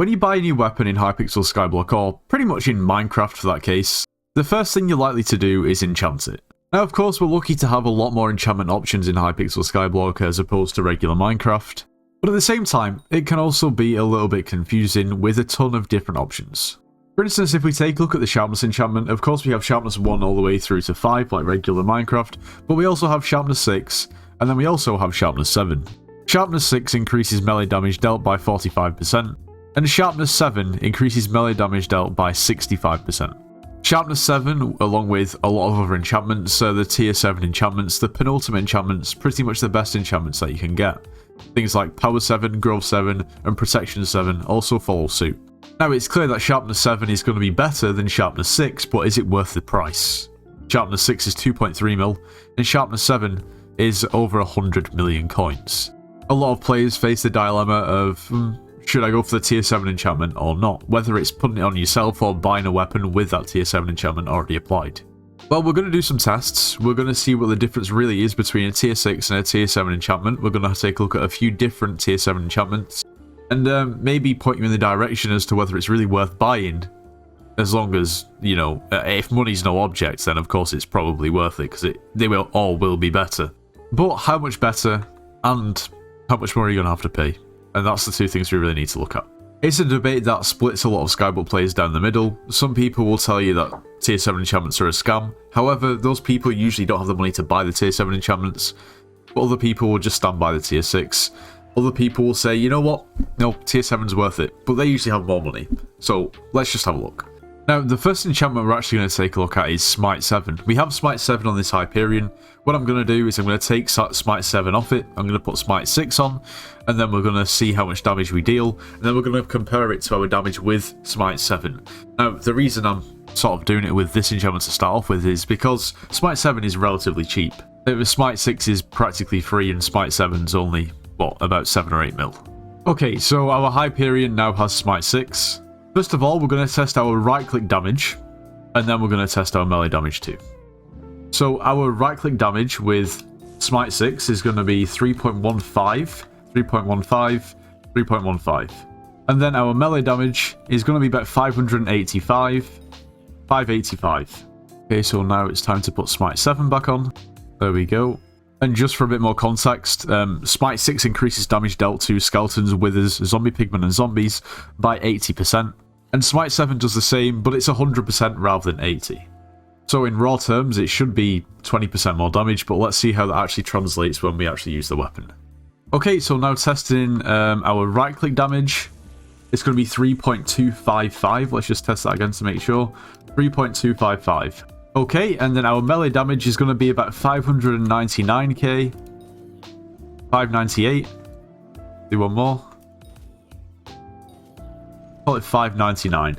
When you buy a new weapon in Hypixel Skyblock, or pretty much in Minecraft for that case, the first thing you're likely to do is enchant it. Now of course we're lucky to have a lot more enchantment options in Hypixel Skyblock as opposed to regular Minecraft, but at the same time it can also be a little bit confusing with a ton of different options. For instance, if we take a look at the sharpness enchantment, of course we have sharpness 1 all the way through to 5 like regular Minecraft, but we also have sharpness 6, and then we also have sharpness 7. Sharpness 6 increases melee damage dealt by 45%, and Sharpness 7 increases melee damage dealt by 65%. Sharpness 7, along with a lot of other enchantments, the tier 7 enchantments, the penultimate enchantments, pretty much the best enchantments that you can get. Things like Power 7, Growth 7, and Protection 7 also follow suit. Now it's clear that Sharpness 7 is going to be better than Sharpness 6, but is it worth the price? Sharpness 6 is 2.3 mil, and Sharpness 7 is over 100 million coins. A lot of players face the dilemma of, should I go for the tier 7 enchantment or not? Whether it's putting it on yourself or buying a weapon with that tier 7 enchantment already applied. Well, we're going to do some tests. We're going to see what the difference really is between a tier 6 and a tier 7 enchantment. We're going to take a look at a few different tier 7 enchantments. And maybe point you in the direction as to whether it's really worth buying. As long as, you know, if money's no object, then of course it's probably worth it, because they will be better. But how much better, and how much more are you going to have to pay? And that's the two things we really need to look at. It's a debate that splits a lot of Skyblock players down the middle. Some people will tell you that tier 7 enchantments are a scam. However, those people usually don't have the money to buy the tier 7 enchantments. But other people will just stand by the tier 6. Other people will say, you know what? No, tier 7's worth it. But they usually have more money. So let's just have a look. Now, the first enchantment we're actually going to take a look at is Smite 7. We have Smite 7 on this Hyperion. What I'm going to do is I'm going to take Smite 7 off it. I'm going to put Smite 6 on. And then we're going to see how much damage we deal. And then we're going to compare it to our damage with Smite 7. Now, the reason I'm sort of doing it with this enchantment to start off with is because Smite 7 is relatively cheap. Smite 6 is practically free and Smite 7's only, what, about 7 or 8 mil. Okay, so our Hyperion now has Smite 6. First of all, we're going to test our right-click damage, and then we're going to test our melee damage too. So our right-click damage with Smite 6 is going to be 3.15, 3.15, 3.15. And then our melee damage is going to be about 585, 585. Okay, so now it's time to put Smite 7 back on. There we go. And just for a bit more context, Smite 6 increases damage dealt to skeletons, withers, zombie pigmen, and zombies by 80%. And Smite 7 does the same, but it's 100% rather than 80. So in raw terms, it should be 20% more damage, but let's see how that actually translates when we actually use the weapon. Okay, so now testing our right-click damage. It's going to be 3.255. Let's just test that again to make sure. 3.255. Okay, and then our melee damage is going to be about 599k. 598. Do one more. Call it 599.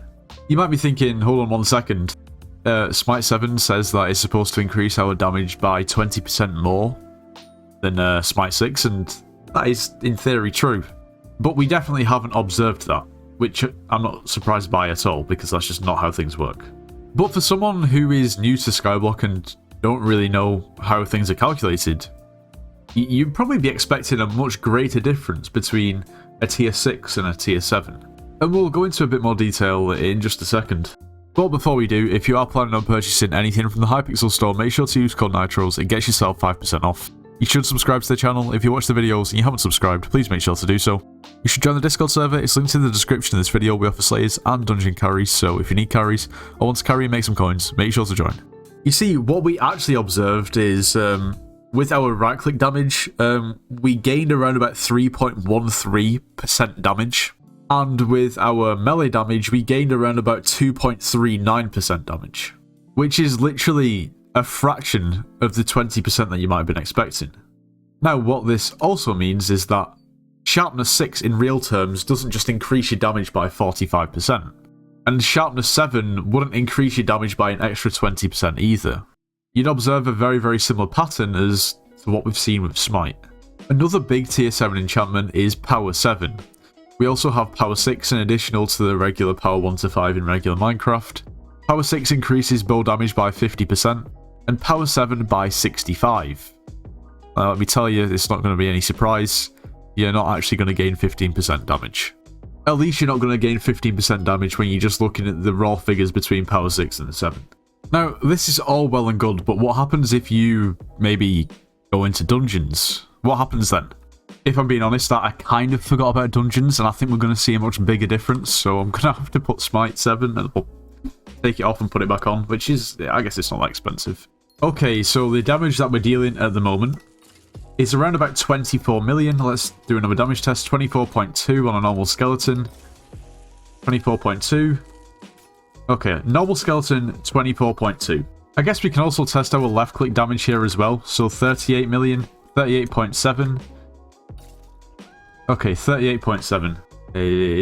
You might be thinking, hold on one second. Smite 7 says that it's supposed to increase our damage by 20% more than Smite 6, and that is in theory true. But we definitely haven't observed that, which I'm not surprised by at all, because that's just not how things work. But for someone who is new to Skyblock and don't really know how things are calculated, you'd probably be expecting a much greater difference between a tier 6 and a tier 7. And we'll go into a bit more detail in just a second. But before we do, if you are planning on purchasing anything from the Hypixel store, make sure to use code NITROS. It gets yourself 5% off. You should subscribe to the channel. If you watch the videos and you haven't subscribed, please make sure to do so. You should join the Discord server. It's linked in the description of this video. We offer slayers and dungeon carries, so if you need carries or want to carry and make some coins, make sure to join. You see, what we actually observed is, with our right-click damage, we gained around about 3.13% damage. And with our melee damage, we gained around about 2.39% damage. Which is literally a fraction of the 20% that you might have been expecting. Now, what this also means is that Sharpness 6 in real terms doesn't just increase your damage by 45%, and Sharpness 7 wouldn't increase your damage by an extra 20% either. You'd observe a very, very similar pattern as to what we've seen with Smite. Another big tier 7 enchantment is Power 7. We also have Power 6 in additional to the regular Power 1 to 5 in regular Minecraft. Power 6 increases bow damage by 50%, and Power 7 by 65. Let me tell you, it's not going to be any surprise. You're not actually going to gain 15% damage. at least you're not going to gain 15% damage when you're just looking at the raw figures between power 6 and 7. Now, this is all well and good, but what happens if you maybe go into dungeons? What happens then? If I'm being honest, I kind of forgot about dungeons, and I think we're going to see a much bigger difference, so I'm going to have to put Smite 7 and take it off and put it back on, which is, I guess it's not that expensive. Okay, so the damage that we're dealing at the moment is around about 24 million. Let's do another damage test. 24.2 on a normal skeleton. 24.2. Okay, normal skeleton, 24.2. I guess we can also test our left-click damage here as well. So 38 million, 38.7. Okay, 38.7.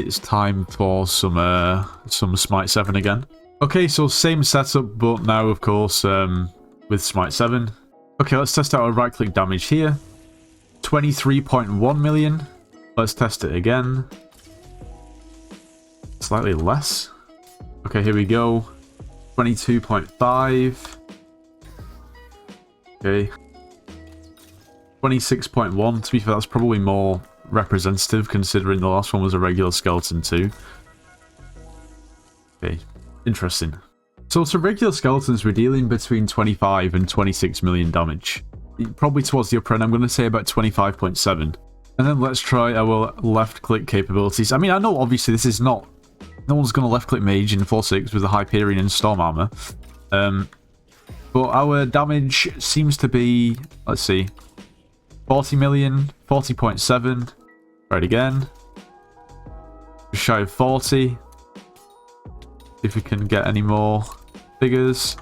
It's time for some Smite 7 again. Okay, so same setup, but now, of course, with Smite 7. Okay, let's test out our right-click damage here. 23.1 million. Let's test it again. Slightly less. Okay, here we go. 22.5. Okay. 26.1. To be fair, that's probably more representative considering the last one was a regular skeleton too. Okay, interesting. So to regular skeletons, we're dealing between 25 and 26 million damage. Probably towards the upper end, I'm going to say about 25.7. And then let's try our left-click capabilities. I mean, I know obviously this is not... No one's going to left-click mage in 4.6 with the Hyperion and Storm Armor. But our damage seems to be... Let's see. 40 million, 40.7. Try it again. Just shy of 40. See if we can get any more figures.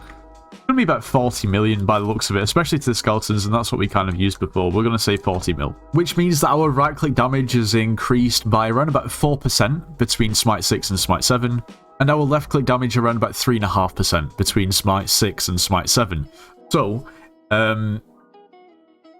It's going to be about 40 million by the looks of it, especially to the skeletons, and that's what we kind of used before. We're going to say 40 mil. Which means that our right-click damage has increased by around about 4% between Smite 6 and Smite 7, and our left-click damage around about 3.5% between Smite 6 and Smite 7. So,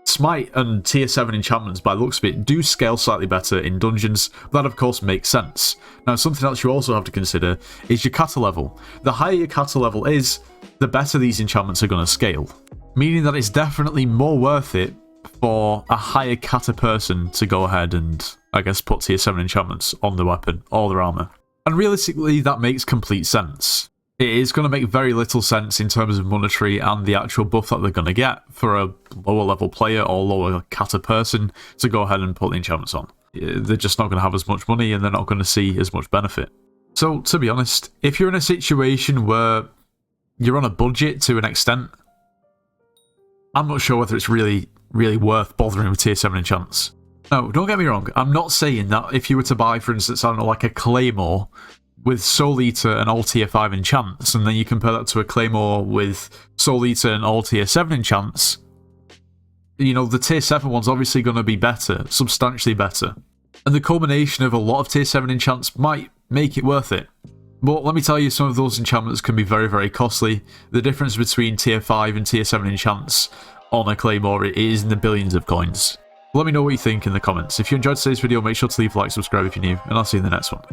Smite and tier 7 enchantments, by the looks of it, do scale slightly better in dungeons. That, of course, makes sense. Now, something else you also have to consider is your kata level. The higher your kata level is, the better these enchantments are going to scale. Meaning that it's definitely more worth it for a higher kata person to go ahead and, I guess, put tier 7 enchantments on the weapon or their armor. And realistically, that makes complete sense. It is going to make very little sense in terms of monetary and the actual buff that they're going to get for a lower level player or lower kata person to go ahead and put the enchantments on. They're just not going to have as much money and they're not going to see as much benefit. So, to be honest, if you're in a situation where you're on a budget to an extent, I'm not sure whether it's really worth bothering with tier 7 enchants. No, don't get me wrong, I'm not saying that if you were to buy, for instance, I don't know, like a Claymore with Soul Eater and all tier 5 enchants, and then you compare that to a Claymore with Soul Eater and all tier 7 enchants, you know, the tier 7 one's obviously going to be better, substantially better. And the combination of a lot of tier 7 enchants might make it worth it. But let me tell you, some of those enchantments can be very, very costly. The difference between tier 5 and tier 7 enchants on a Claymore is in the billions of coins. Let me know what you think in the comments. If you enjoyed today's video, make sure to leave a like, subscribe if you're new, and I'll see you in the next one.